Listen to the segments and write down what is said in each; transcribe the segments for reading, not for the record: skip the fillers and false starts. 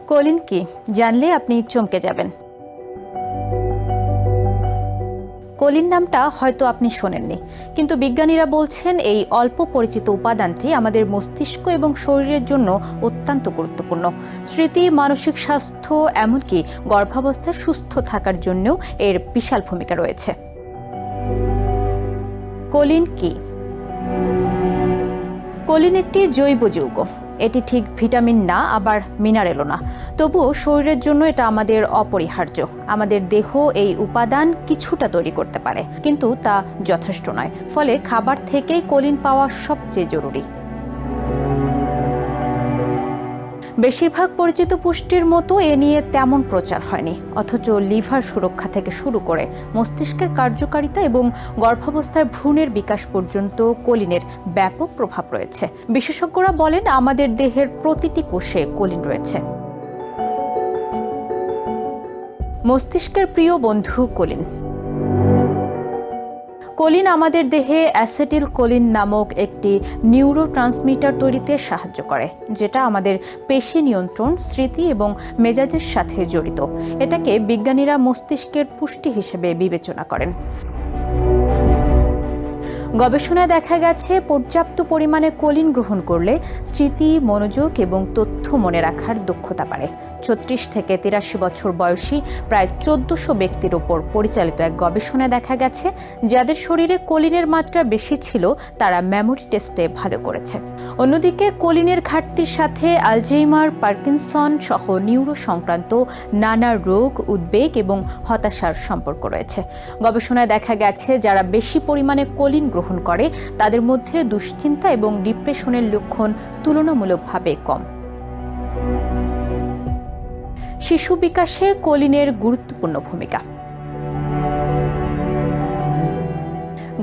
Choline কি জানলে আপনি চমকে যাবেন। কোলিন নামটা হয়তো আপনি শোনেননি, কিন্তু বিজ্ঞানীরা বলছেন এই অল্প পরিচিত উপাদানটি আমাদের মস্তিষ্ক এবং শরীরের জন্য অত্যন্ত গুরুত্বপূর্ণ। স্মৃতি, মানসিক স্বাস্থ্য, এমনকি গর্ভাবস্থায় সুস্থ থাকার জন্যও এর বিশাল ভূমিকা রয়েছে। কোলিন কি? কোলিন একটি জৈব যৌগ। এটি ঠিক ভিটামিন না, আবার মিনারেলও না, তবুও শরীরের জন্য এটা আমাদের অপরিহার্য। আমাদের দেহ এই উপাদান কিছুটা তৈরি করতে পারে, কিন্তু তা যথেষ্ট নয়। ফলে খাবার থেকেই কোলিন পাওয়া সবচেয়ে জরুরি। বেশিরভাগ পরিচিত পুষ্টির মতো এ নিয়ে তেমন প্রচার হয়নি, অথচ লিভার সুরক্ষা থেকে শুরু করে মস্তিষ্কের কার্যকারিতা এবং গর্ভাবস্থায় ভ্রূণের বিকাশ পর্যন্ত কোলিনের ব্যাপক প্রভাব রয়েছে। বিশেষজ্ঞরা বলেন আমাদের দেহের প্রতিটি কোষে কোলিন রয়েছে। মস্তিষ্কের প্রিয় বন্ধু কোলিন। কোলিন আমাদের দেহে অ্যাসেটিল কোলিন নামক একটি নিউরোট্রান্সমিটার তৈরিতে সাহায্য করে, যেটা আমাদের পেশি নিয়ন্ত্রণ, স্মৃতি এবং মেজাজের সাথে জড়িত। এটাকে বিজ্ঞানীরা মস্তিষ্কের পুষ্টি হিসেবে বিবেচনা করেন। গবেষণায় দেখা গেছে পর্যাপ্ত পরিমাণে কোলিন গ্রহণ করলে স্মৃতি, মনোযোগ এবং তথ্য মনে রাখার দক্ষতা বাড়ে। 36 থেকে 83 বছর বয়সী প্রায় 1400 ব্যক্তির ওপর পরিচালিত এক গবেষণায় দেখা গেছে যাদের শরীরে কোলিনের মাত্রা বেশি ছিল তারা মেমোরি টেস্টে ভালো করেছে। অন্যদিকে কোলিনের ঘাটতির সাথে আলঝেইমার, পার্কিনসন সহ নিউরো সংক্রান্ত নানা রোগ, উদ্বেগ এবং হতাশার সম্পর্ক রয়েছে। গবেষণায় দেখা গেছে যারা বেশি পরিমাণে কোলিন গ্রহণ করে তাদের মধ্যে দুশ্চিন্তা এবং ডিপ্রেশনের লক্ষণ তুলনামূলকভাবে কম। শিশু বিকাশে কোলিনের গুরুত্বপূর্ণ ভূমিকা।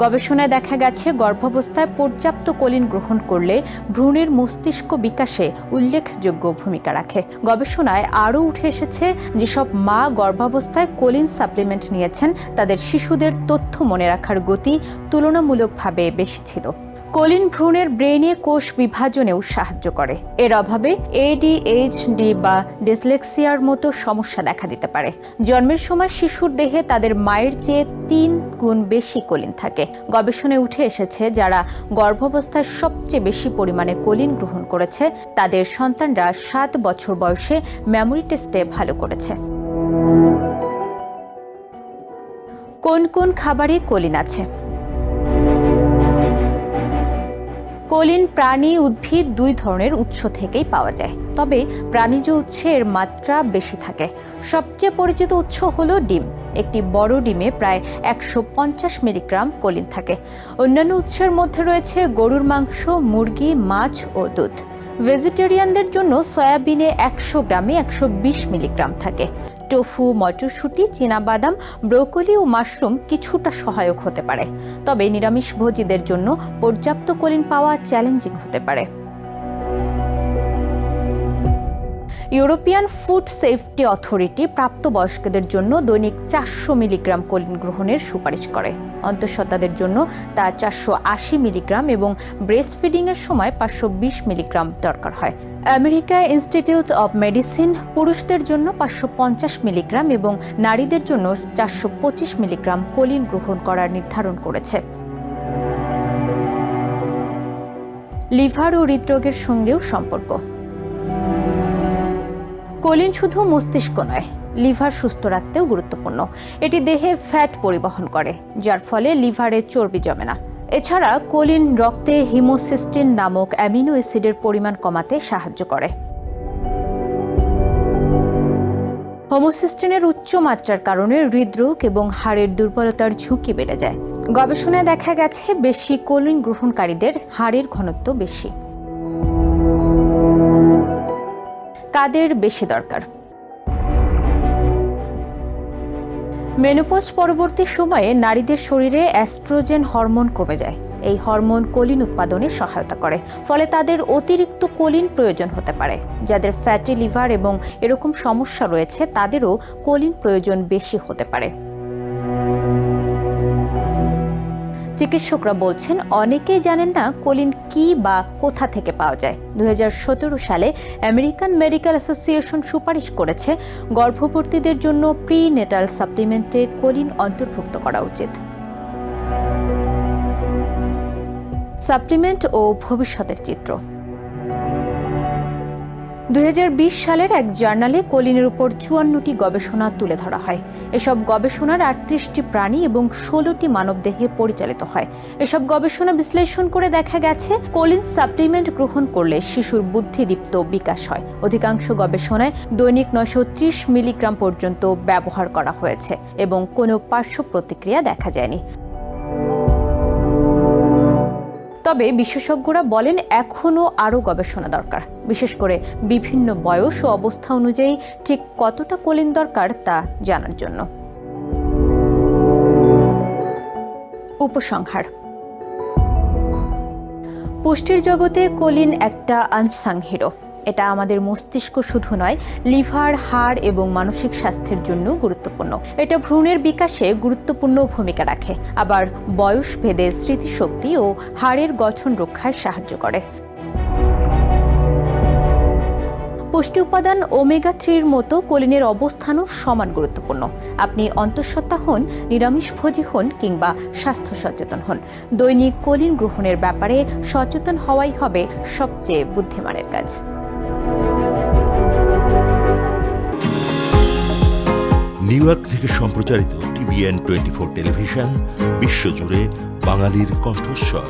গবেষণায় দেখা গেছে গর্ভাবস্থায় পর্যাপ্ত কোলিন গ্রহণ করলে ভ্রূণের মস্তিষ্ক বিকাশে উল্লেখযোগ্য ভূমিকা রাখে। গবেষণায় আরও উঠে এসেছে যেসব মা গর্ভাবস্থায় কোলিন সাপ্লিমেন্ট নিয়েছেন তাদের শিশুদের তথ্য মনে রাখার গতি তুলনামূলকভাবে বেশি ছিল। কোলিন ভ্রূণের ব্রেনে কোষ বিভাজনেও সাহায্য করে। এর অভাবে ADHD বা ডিসলেক্সিয়ার মতো সমস্যা দেখা দিতে পারে। জন্মের সময় শিশুর দেহে তাদের মায়ের চেয়ে 3 গুণ বেশি কোলিন থাকে। গবেষণায় উঠে এসেছে যারা গর্ভাবস্থায় সবচেয়ে বেশি পরিমাণে কোলিন গ্রহণ করেছে তাদের সন্তানরা 7 বছর বয়সে মেমোরি টেস্টে ভালো করেছে। কোন কোন খাবারে কোলিন আছে? কোলিন প্রাণী, উদ্ভিদ 2 ধরনের উৎস থেকেই পাওয়া যায়, তবে প্রাণীজ উৎসে এর মাত্রা বেশি থাকে। সবচেয়ে পরিচিত উৎস হলো ডিম। একটি বড় ডিমে প্রায় 150 মিলিগ্রাম কোলিন থাকে। অন্যান্য উৎসের মধ্যে রয়েছে গরুর মাংস, মুরগি, মাছ ও দুধ। ভেজিটেরিয়ানদের জন্য সয়াবিনে 100 গ্রামে 120 মিলিগ্রাম থাকে। টোফু, মটরশুঁটি, চীনাবাদাম, ব্রোকলি ও মাশরুম কিছুটা সহায়ক হতে পারে, তবে নিরামিষভোজীদের জন্য পর্যাপ্ত কোলিন পাওয়া চ্যালেঞ্জিং হতে পারে। ইউরোপিয়ান ফুড সেফটি অথরিটি প্রাপ্তবয়স্কদের জন্য দৈনিক 400 মিলিগ্রাম কোলিন গ্রহণের সুপারিশ করে। অন্তঃসত্ত্বাদের জন্য তা 480 মিলিগ্রাম এবং ব্রেস্ট ফিডিংয়ের সময় 520 মিলিগ্রাম দরকার হয়। আমেরিকা ইনস্টিটিউট অব মেডিসিন পুরুষদের জন্য 550 মিলিগ্রাম এবং নারীদের জন্য 425 মিলিগ্রাম কোলিন গ্রহণ করার নির্ধারণ করেছে। লিভার ও হৃদরোগের সঙ্গেও সম্পর্ক। কোলিন শুধু মস্তিষ্ক নয়, লিভার সুস্থ রাখতেও গুরুত্বপূর্ণ। এটি দেহে ফ্যাট পরিবহন করে, যার ফলে লিভারে চর্বি জমে না। এছাড়া কোলিন রক্তে হিমোসিস্টিন নামক অ্যামিনো অ্যাসিডের পরিমাণ কমাতে সাহায্য করে। হোমোসিস্টিনের উচ্চ মাত্রার কারণে হৃদরোগ এবং হাড়ের দুর্বলতার ঝুঁকি বেড়ে যায়। গবেষণায় দেখা গেছে বেশি কোলিন গ্রহণকারীদের হাড়ের ঘনত্ব বেশি। কাদের বেশি দরকার? মেনোপজ পরবর্তী সময়ে নারীদের শরীরে অ্যাস্ট্রোজেন হরমোন কমে যায়। এই হরমোন কোলিন উৎপাদনে সহায়তা করে, ফলে তাদের অতিরিক্ত কোলিন প্রয়োজন হতে পারে। যাদের ফ্যাটি লিভার এবং এরকম সমস্যা রয়েছে তাদেরও কোলিন প্রয়োজন বেশি হতে পারে। চিকিৎসকরা বলছেন অনেকেই জানেন না কোলিন কি বা কোথা থেকে পাওয়া যায়। 2017 সালে আমেরিকান মেডিকেল অ্যাসোসিয়েশন সুপারিশ করেছে গর্ভবতীদের জন্য প্রিনেটাল সাপ্লিমেন্টে কোলিন অন্তর্ভুক্ত করা উচিত। সাপ্লিমেন্ট ও ভবিষ্যতের চিত্র। 2020 সালের এক জার্নালে কোলিনের উপর 54টি গবেষণা তুলে ধরা হয়। এসব গবেষণার 38টি প্রাণী এবং 16টি মানবদেহে পরিচালিত হয়। এসব গবেষণা বিশ্লেষণ করে দেখা গেছে কোলিন সাপ্লিমেন্ট গ্রহণ করলে শিশুর বুদ্ধিদীপ্ত বিকাশ হয়। অধিকাংশ গবেষণায় দৈনিক 930 মিলিগ্রাম পর্যন্ত ব্যবহার করা হয়েছে এবং কোনো পার্শ্ব প্রতিক্রিয়া দেখা যায়নি। তবে বিশেষজ্ঞরা বলেন এখনও আরও গবেষণা দরকার, বিশেষ করে বিভিন্ন বয়স ও অবস্থা অনুযায়ী ঠিক কতটা কোলিন দরকার তা জানার জন্য। উপসংহার: পুষ্টির জগতে কোলিন একটা আনসাং হিরো। এটা আমাদের মস্তিষ্ক শুধু নয়, লিভার, হাড় এবং মানসিক স্বাস্থ্যের জন্য গুরুত্বপূর্ণ। এটা ভ্রূণের বিকাশে গুরুত্বপূর্ণ ভূমিকা রাখে, আবার বয়স ভেদে স্মৃতিশক্তি ও হাড়ের গঠন রক্ষায় সাহায্য করে। পুষ্টি উপাদান ওমেগা-3 মতো কোলিনের অবস্থানও সমান গুরুত্বপূর্ণ। আপনি অন্তঃসত্ত্বা হন, নিরামিষভোজী হন কিংবা স্বাস্থ্য সচেতন হন, দৈনিক কোলিন গ্রহণের ব্যাপারে সচেতন হওয়াই হবে সবচেয়ে বুদ্ধিমানের কাজ। নিউ ইয়র্ক থেকে সম্প্রচারিত TVN 24 টেলিভিশন, বিশ্বজুড়ে বাঙালির কণ্ঠস্বর।